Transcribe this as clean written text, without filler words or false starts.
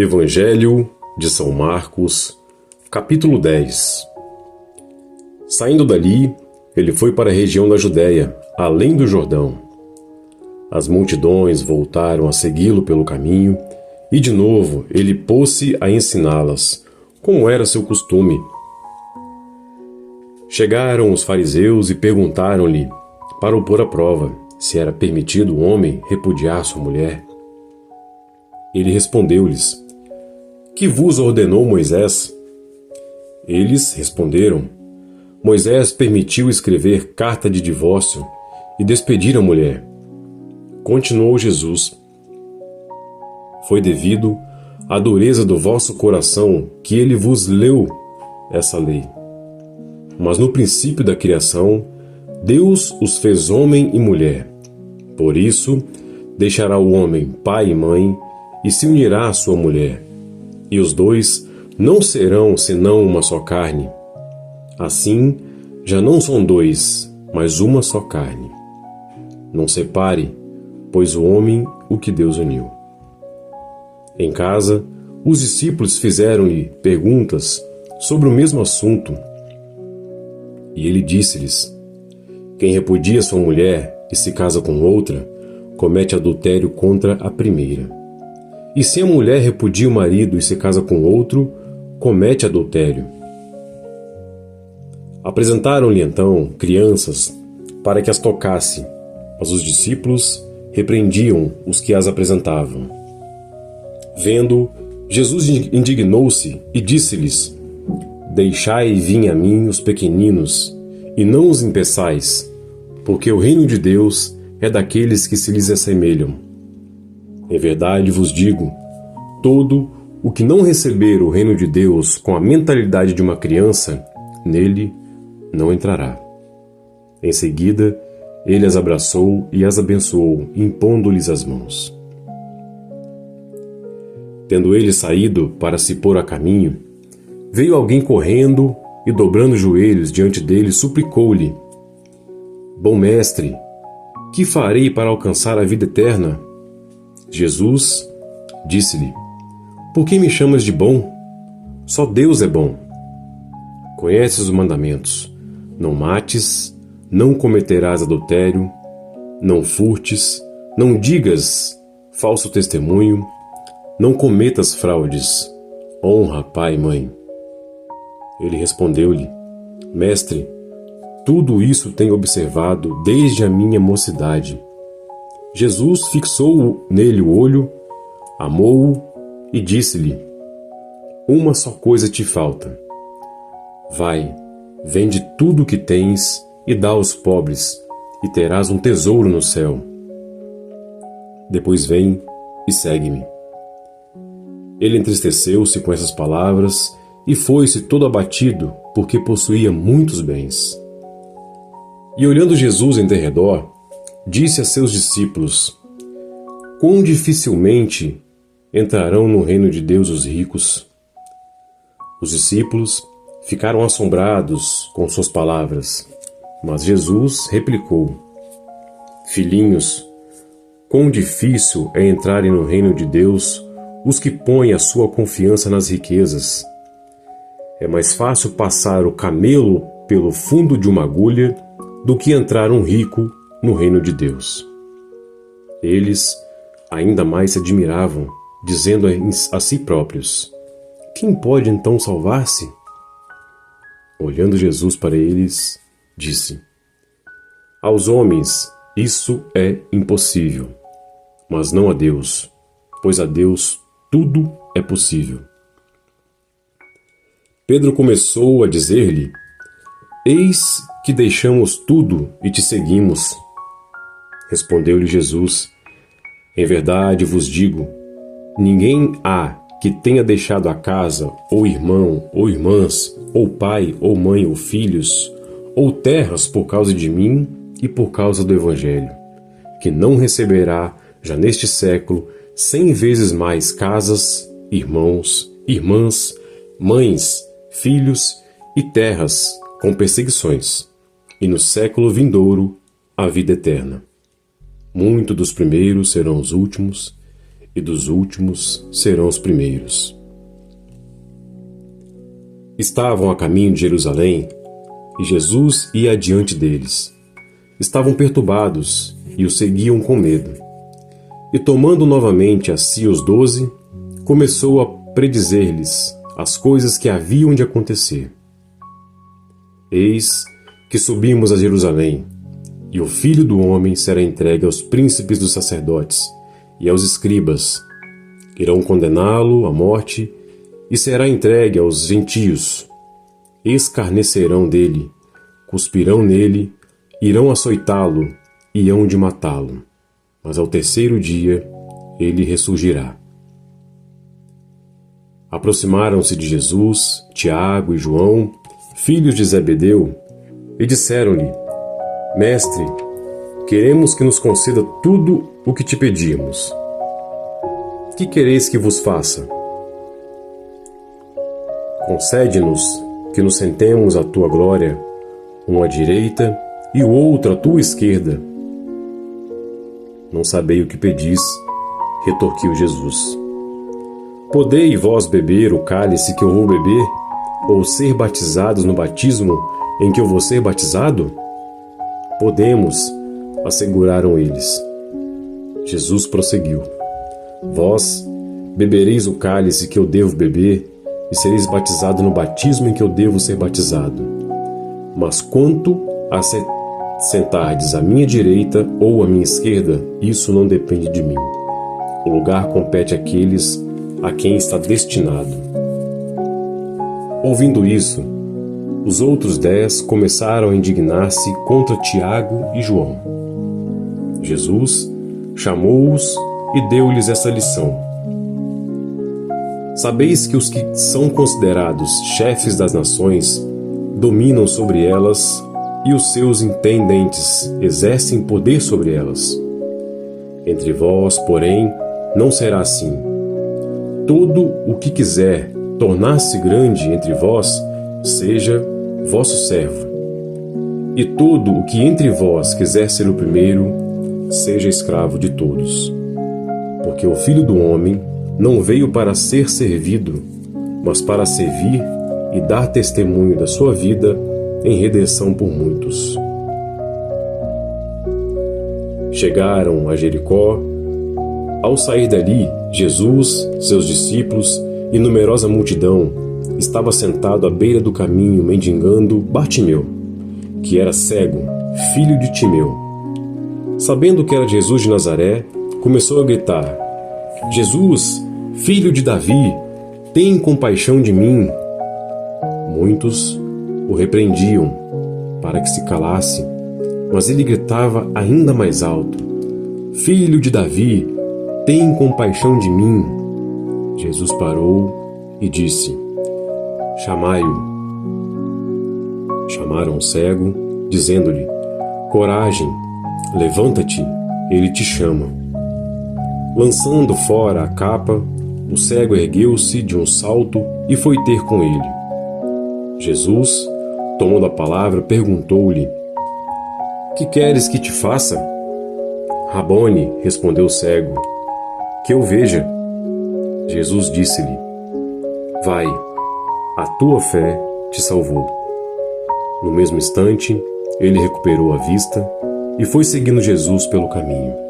Evangelho de São Marcos, capítulo 10. Saindo dali, ele foi para a região da Judéia, além do Jordão. As multidões voltaram a segui-lo pelo caminho, e de novo ele pôs-se a ensiná-las, como era seu costume. Chegaram os fariseus e perguntaram-lhe, para o pôr à prova, se era permitido o homem repudiar sua mulher. Ele respondeu-lhes: Que vos ordenou Moisés? Eles responderam: Moisés permitiu escrever carta de divórcio e despedir a mulher. Continuou Jesus: Foi devido à dureza do vosso coração que ele vos leu essa lei. Mas no princípio da criação, Deus os fez homem e mulher. Por isso, deixará o homem pai e mãe e se unirá à sua mulher. E os dois não serão senão uma só carne. Assim, já não são dois, mas uma só carne. Não separe, pois o homem o que Deus uniu. Em casa, os discípulos fizeram-lhe perguntas sobre o mesmo assunto. E ele disse-lhes: Quem repudia sua mulher e se casa com outra, comete adultério contra a primeira. E se a mulher repudia o marido e se casa com outro, comete adultério. Apresentaram-lhe então crianças para que as tocasse, mas os discípulos repreendiam os que as apresentavam. Vendo, Jesus indignou-se e disse-lhes: Deixai vir a mim os pequeninos, e não os impeçais, porque o reino de Deus é daqueles que se lhes assemelham. Em verdade vos digo, todo o que não receber o reino de Deus com a mentalidade de uma criança, nele não entrará. Em seguida, ele as abraçou e as abençoou, impondo-lhes as mãos. Tendo ele saído para se pôr a caminho, veio alguém correndo e, dobrando os joelhos diante dele, suplicou-lhe: Bom mestre, que farei para alcançar a vida eterna? Jesus disse-lhe: Por que me chamas de bom? Só Deus é bom. Conheces os mandamentos: Não mates, não cometerás adultério, não furtes, não digas falso testemunho, não cometas fraudes, honra pai e mãe. Ele respondeu-lhe: Mestre, tudo isso tenho observado desde a minha mocidade. Jesus fixou nele o olho, amou-o e disse-lhe: Uma só coisa te falta. Vai, vende tudo o que tens e dá aos pobres, e terás um tesouro no céu. Depois vem e segue-me. Ele entristeceu-se com essas palavras e foi-se todo abatido, porque possuía muitos bens. E olhando Jesus em derredor, disse a seus discípulos: Quão dificilmente entrarão no reino de Deus os ricos. Os discípulos ficaram assombrados com suas palavras, mas Jesus replicou: Filhinhos, quão difícil é entrarem no reino de Deus os que põem a sua confiança nas riquezas. É mais fácil passar o camelo pelo fundo de uma agulha do que entrar um rico no reino de Deus. Eles ainda mais se admiravam, dizendo a si próprios: Quem pode então salvar-se? Olhando Jesus para eles, disse: Aos homens isso é impossível, mas não a Deus, pois a Deus tudo é possível. Pedro começou a dizer-lhe: Eis que deixamos tudo e te seguimos. Respondeu-lhe Jesus: Em verdade vos digo, ninguém há que tenha deixado a casa, ou irmão, ou irmãs, ou pai, ou mãe, ou filhos, ou terras por causa de mim e por causa do Evangelho, que não receberá, já neste século, 100 vezes mais casas, irmãos, irmãs, mães, filhos e terras com perseguições, e no século vindouro a vida eterna. Muitos dos primeiros serão os últimos, e dos últimos serão os primeiros. Estavam a caminho de Jerusalém, e Jesus ia adiante deles. Estavam perturbados e o seguiam com medo. E tomando novamente a si os 12, começou a predizer-lhes as coisas que haviam de acontecer. Eis que subimos a Jerusalém, e o Filho do Homem será entregue aos príncipes dos sacerdotes e aos escribas. Irão condená-lo à morte, e será entregue aos gentios. Escarnecerão dele, cuspirão nele, irão açoitá-lo e hão de matá-lo. Mas ao terceiro dia ele ressurgirá. Aproximaram-se de Jesus Tiago e João, filhos de Zebedeu, e disseram-lhe: Mestre, queremos que nos conceda tudo o que te pedimos. Que quereis que vos faça? Concede-nos que nos sentemos à tua glória, um à direita e o outro à tua esquerda. Não sabei o que pedis, retorquiu Jesus. Podei vós beber o cálice que eu vou beber, ou ser batizados no batismo em que eu vou ser batizado? Podemos, asseguraram eles. Jesus prosseguiu: Vós bebereis o cálice que eu devo beber, e sereis batizado no batismo em que eu devo ser batizado. Mas quanto a sentardes à minha direita ou à minha esquerda, isso não depende de mim. O lugar compete àqueles a quem está destinado. Ouvindo isso, os outros 10 começaram a indignar-se contra Tiago e João. Jesus chamou-os e deu-lhes essa lição: Sabeis que os que são considerados chefes das nações dominam sobre elas, e os seus intendentes exercem poder sobre elas. Entre vós, porém, não será assim. Todo o que quiser tornar-se grande entre vós, seja vosso servo. E todo o que entre vós quiser ser o primeiro, seja escravo de todos. Porque o Filho do Homem não veio para ser servido, mas para servir e dar testemunho da sua vida em redenção por muitos. Chegaram a Jericó. Ao sair dali, Jesus, seus discípulos e numerosa multidão estava sentado à beira do caminho mendigando Bartimeu, que era cego, filho de Timeu. Sabendo que era Jesus de Nazaré, começou a gritar: Jesus, filho de Davi, tem compaixão de mim. Muitos o repreendiam para que se calasse, mas ele gritava ainda mais alto: Filho de Davi, tem compaixão de mim. Jesus parou e disse: Chamai-o. Chamaram o cego, dizendo-lhe: Coragem, levanta-te, ele te chama. Lançando fora a capa, o cego ergueu-se de um salto e foi ter com ele. Jesus, tomando a palavra, perguntou-lhe: Que queres que te faça? Rabone, respondeu o cego, que eu veja. Jesus disse-lhe: Vai, a tua fé te salvou. No mesmo instante, ele recuperou a vista e foi seguindo Jesus pelo caminho.